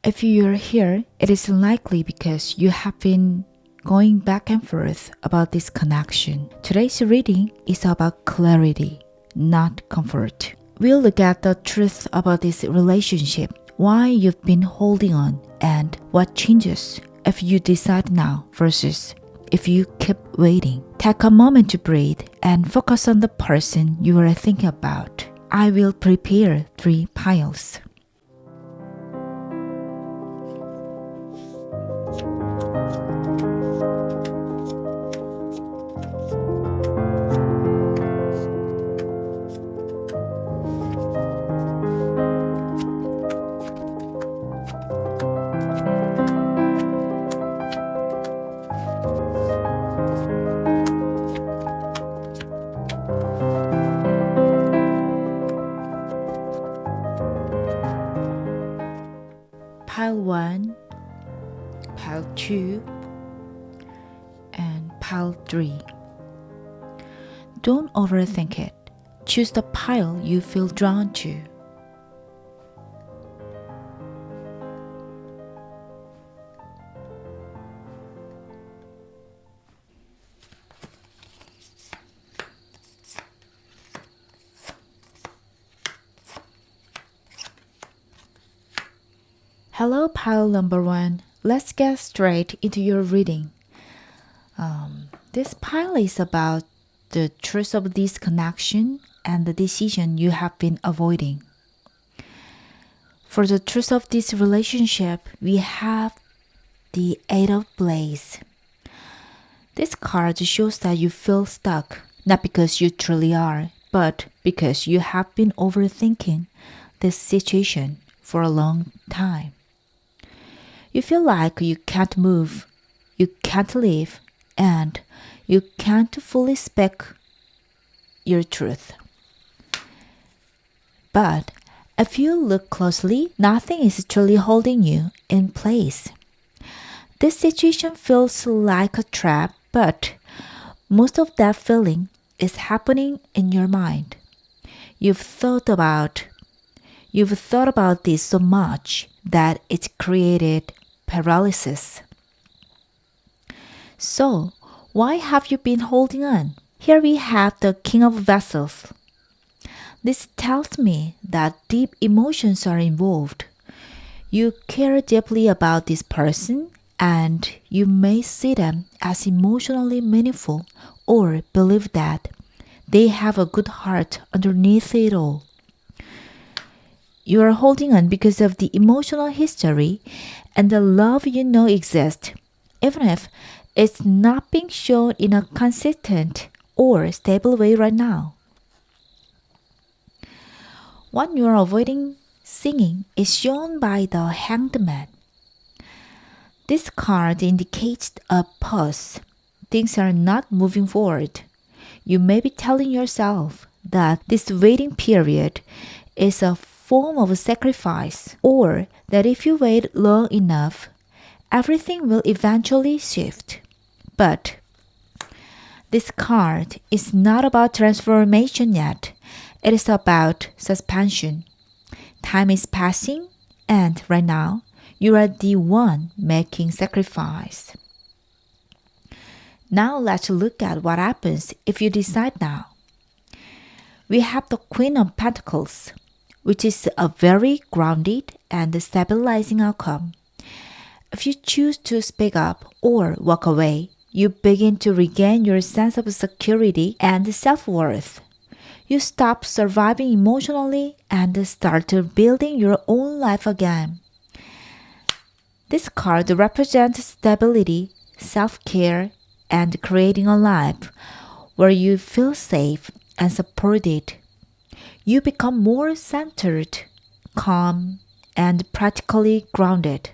If you're here, it is likely because you have been going back and forth about this connection. Today's reading is about clarity, not comfort. We'll look at the truth about this relationship, why you've been holding on, and what changes if you decide now versus if you keep waiting. Take a moment to breathe and focus on the person you are thinking about. I will prepare 3 piles. Pile 1, Pile 2, and Pile 3. Don't overthink it. Choose the pile you feel drawn to. Hello, pile number 1. Let's get straight into your reading. This pile is about the truth of this connection and the decision you have been avoiding. For the truth of this relationship, we have the 8 of Blades. This card shows that you feel stuck, not because you truly are, but because you have been overthinking this situation for a long time. You feel like you can't move, you can't live, and you can't fully speak your truth. But if you look closely, nothing is truly holding you in place. This situation feels like a trap, but most of that feeling is happening in your mind. You've thought about this so much that it created paralysis. So, why have you been holding on? Here we have the King of Vessels. This tells me that deep emotions are involved. You care deeply about this person, and you may see them as emotionally meaningful or believe that they have a good heart underneath it all. You are holding on because of the emotional history and the love you know exists, even if it's not being shown in a consistent or stable way right now. What you are avoiding seeing is shown by the Hanged Man. This card indicates a pause. Things are not moving forward. You may be telling yourself that this waiting period is a form of sacrifice, or that if you wait long enough, everything will eventually shift. But this card is not about transformation yet. It is about suspension. Time is passing, and right now, you are the one making sacrifice. Now let's look at what happens if you decide now. We have the Queen of Pentacles, which is a very grounded and stabilizing outcome. If you choose to speak up or walk away, you begin to regain your sense of security and self-worth. You stop surviving emotionally and start building your own life again. This card represents stability, self-care, and creating a life where you feel safe and supported. You become more centered, calm, and practically grounded.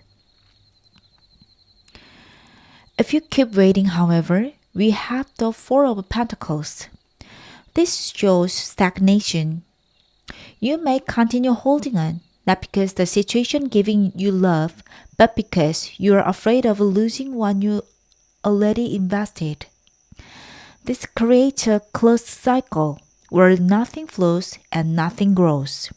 If you keep waiting, however, we have the 4 of Pentacles. This shows stagnation. You may continue holding on, not because the situation giving you love, but because you are afraid of losing what you already invested. This creates a closed cycle where nothing flows and nothing grows.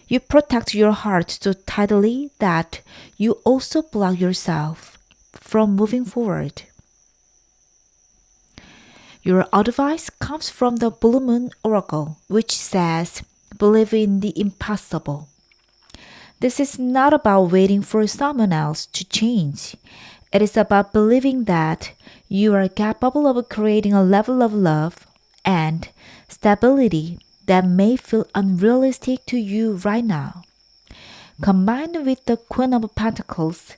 You protect your heart so tightly that you also block yourself from moving forward. Your advice comes from the Blue Moon Oracle, which says, believe in the impossible. This is not about waiting for someone else to change. It is about believing that you are capable of creating a level of love and stability that may feel unrealistic to you right now. Combined with the Queen of Pentacles,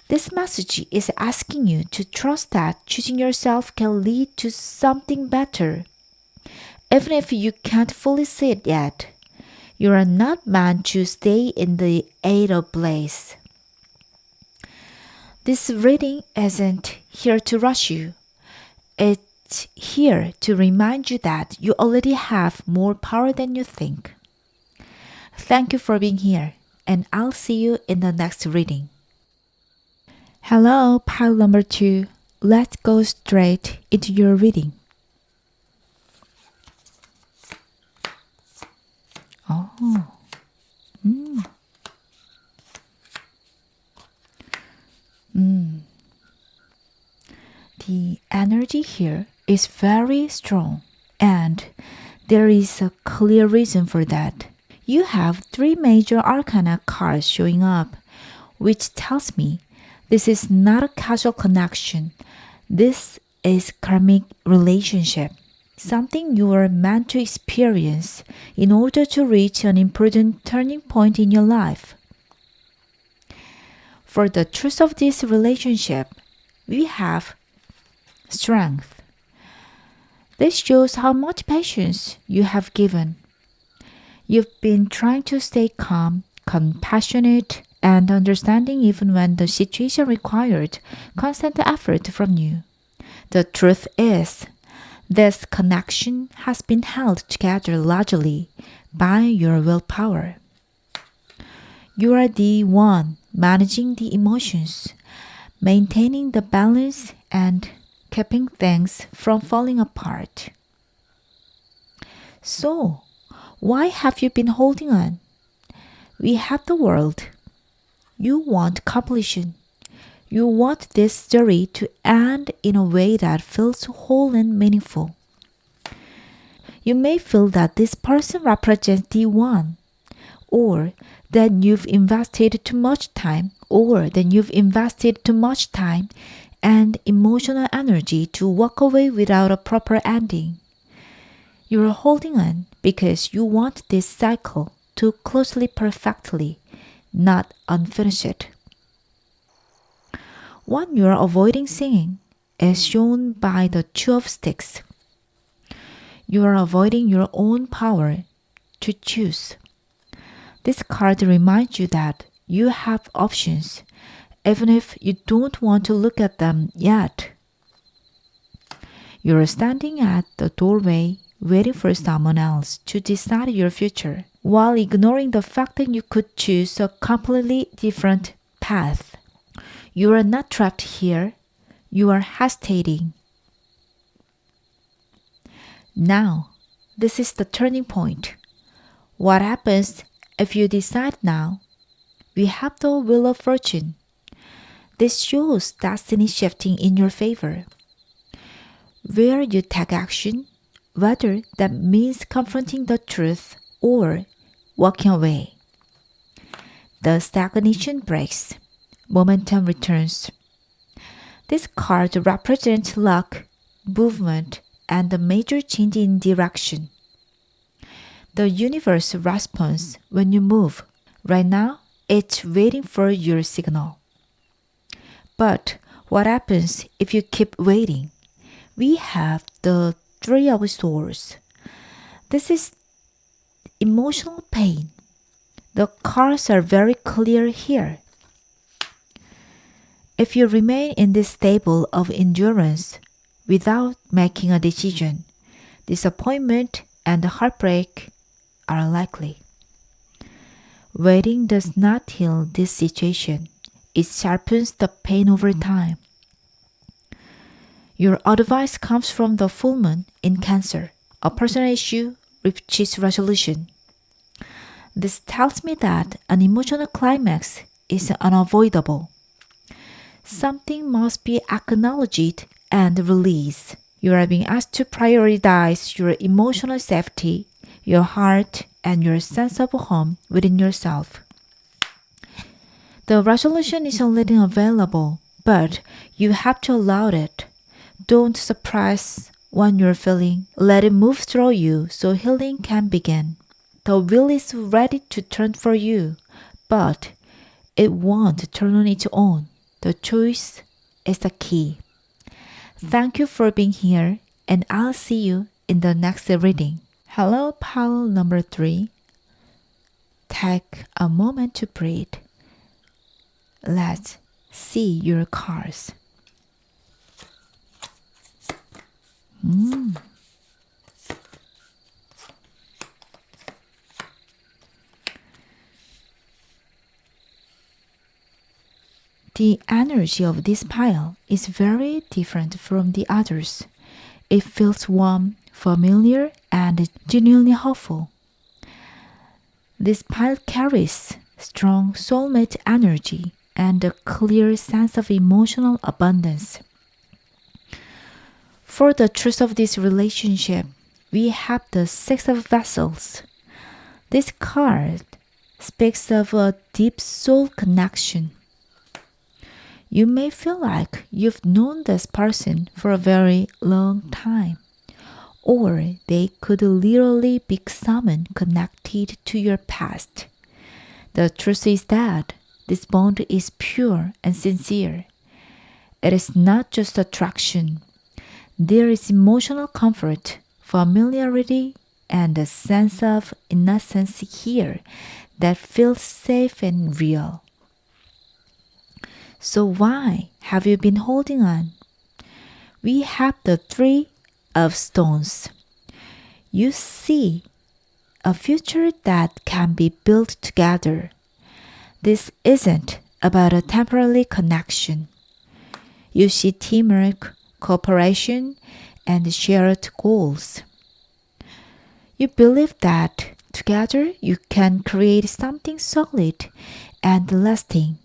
this message is asking you to trust that choosing yourself can lead to something better. Even if you can't fully see it yet, you are not meant to stay in the Eight of Blades. This reading isn't here to rush you. It's here to remind you that you already have more power than you think. Thank you for being here, and I'll see you in the next reading. Hello, pile number 2. Let's go straight into your reading. Oh. The energy here is very strong, and there is a clear reason for that. You have 3 major arcana cards showing up, which tells me this is not a casual connection. This is karmic relationship, something you are meant to experience in order to reach an important turning point in your life. For the truth of this relationship, we have strength. This shows how much patience you have given. You've been trying to stay calm, compassionate, and understanding even when the situation required constant effort from you. The truth is, this connection has been held together largely by your willpower. You are the one managing the emotions, maintaining the balance, and keeping things from falling apart. So, why have you been holding on? We have the world. You want completion. You want this story to end in a way that feels whole and meaningful. You may feel that this person represents the one, or that you've invested too much time, and emotional energy to walk away without a proper ending. You're holding on because you want this cycle to closely perfectly, not unfinished. What you're avoiding seeing is shown by the Two of Sticks. You are avoiding your own power to choose. This card reminds you that you have options, even if you don't want to look at them yet. You're standing at the doorway waiting for someone else to decide your future, while ignoring the fact that you could choose a completely different path. You are not trapped here, you are hesitating. Now, this is the turning point. What happens if you decide now? We have the Wheel of Fortune. This shows destiny shifting in your favor. Where you take action, whether that means confronting the truth or walking away. The stagnation breaks. Momentum returns. This card represents luck, movement, and a major change in direction. The universe responds when you move. Right now, it's waiting for your signal. But what happens if you keep waiting? We have the Three of Swords. This is emotional pain. The cards are very clear here. If you remain in this stable of endurance without making a decision, disappointment and heartbreak are likely. Waiting does not heal this situation. It sharpens the pain over time. Your advice comes from the full moon in Cancer, a personal issue reaches resolution. This tells me that an emotional climax is unavoidable. Something must be acknowledged and released. You are being asked to prioritize your emotional safety, your heart, and your sense of home within yourself. The resolution is already available, but you have to allow it. Don't suppress what you're feeling. Let it move through you so healing can begin. The wheel is ready to turn for you, but it won't turn on its own. The choice is the key. Thank you for being here, and I'll see you in the next reading. Hello, pile number 3. Take a moment to breathe. Let's see your cards. The energy of this pile is very different from the others. It feels warm, familiar, and genuinely hopeful. This pile carries strong soulmate energy and a clear sense of emotional abundance. For the truth of this relationship, we have the Six of Vessels. This card speaks of a deep soul connection. You may feel like you've known this person for a very long time, or they could literally be someone connected to your past. The truth is that this bond is pure and sincere. It is not just attraction. There is emotional comfort, familiarity, and a sense of innocence here that feels safe and real. So why have you been holding on? We have the Three of Stones. You see a future that can be built together. This isn't about a temporary connection. You see teamwork, cooperation, and shared goals. You believe that together you can create something solid and lasting.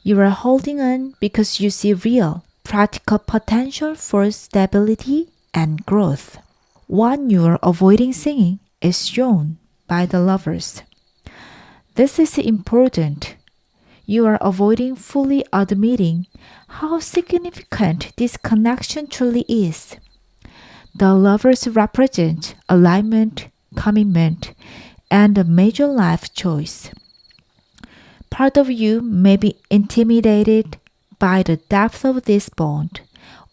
You are holding on because you see real, practical potential for stability and growth. What you are avoiding seeing is shown by the Lovers. This is important. You are avoiding fully admitting how significant this connection truly is. The Lovers represent alignment, commitment, and a major life choice. Part of you may be intimidated by the depth of this bond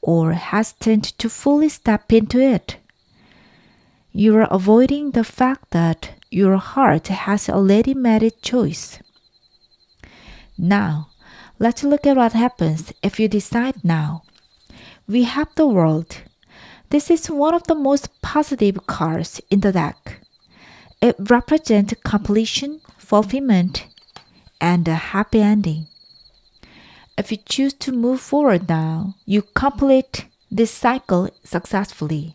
or hesitant to fully step into it. You are avoiding the fact that your heart has already made its choice. Now, let's look at what happens if you decide now. We have the World. This is one of the most positive cards in the deck. It represents completion, fulfillment, and a happy ending. If you choose to move forward now, you complete this cycle successfully.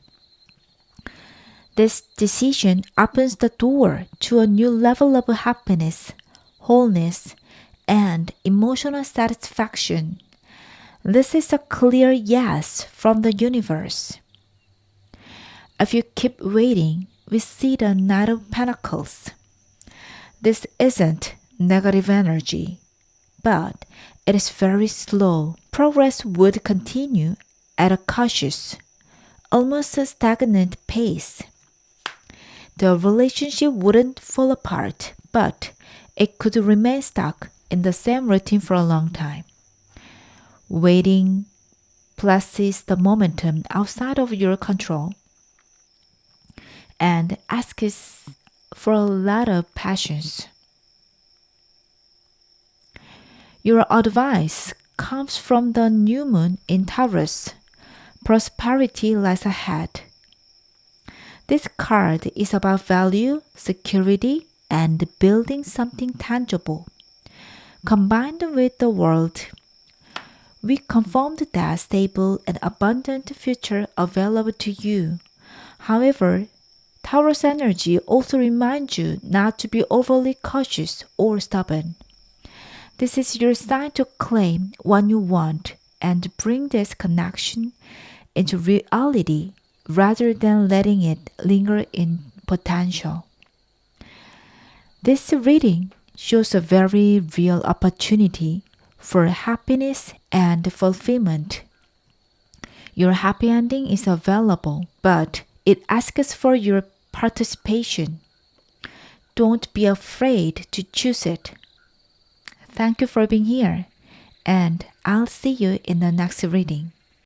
This decision opens the door to a new level of happiness, wholeness, and emotional satisfaction. This is a clear yes from the universe. If you keep waiting, we see the Knight of Pentacles. This isn't negative energy, but it is very slow. Progress would continue at a cautious, almost a stagnant pace. The relationship wouldn't fall apart, but it could remain stuck in the same routine for a long time. Waiting places the momentum outside of your control and asks for a lot of patience. Your advice comes from the new moon in Taurus. Prosperity lies ahead. This card is about value, security, and building something tangible. Combined with the World, we confirmed that stable and abundant future available to you. However, Taurus energy also reminds you not to be overly cautious or stubborn. This is your sign to claim what you want and bring this connection into reality rather than letting it linger in potential. This reading shows a very real opportunity for happiness and fulfillment. Your happy ending is available, but it asks for your participation. Don't be afraid to choose it. Thank you for being here, and I'll see you in the next reading.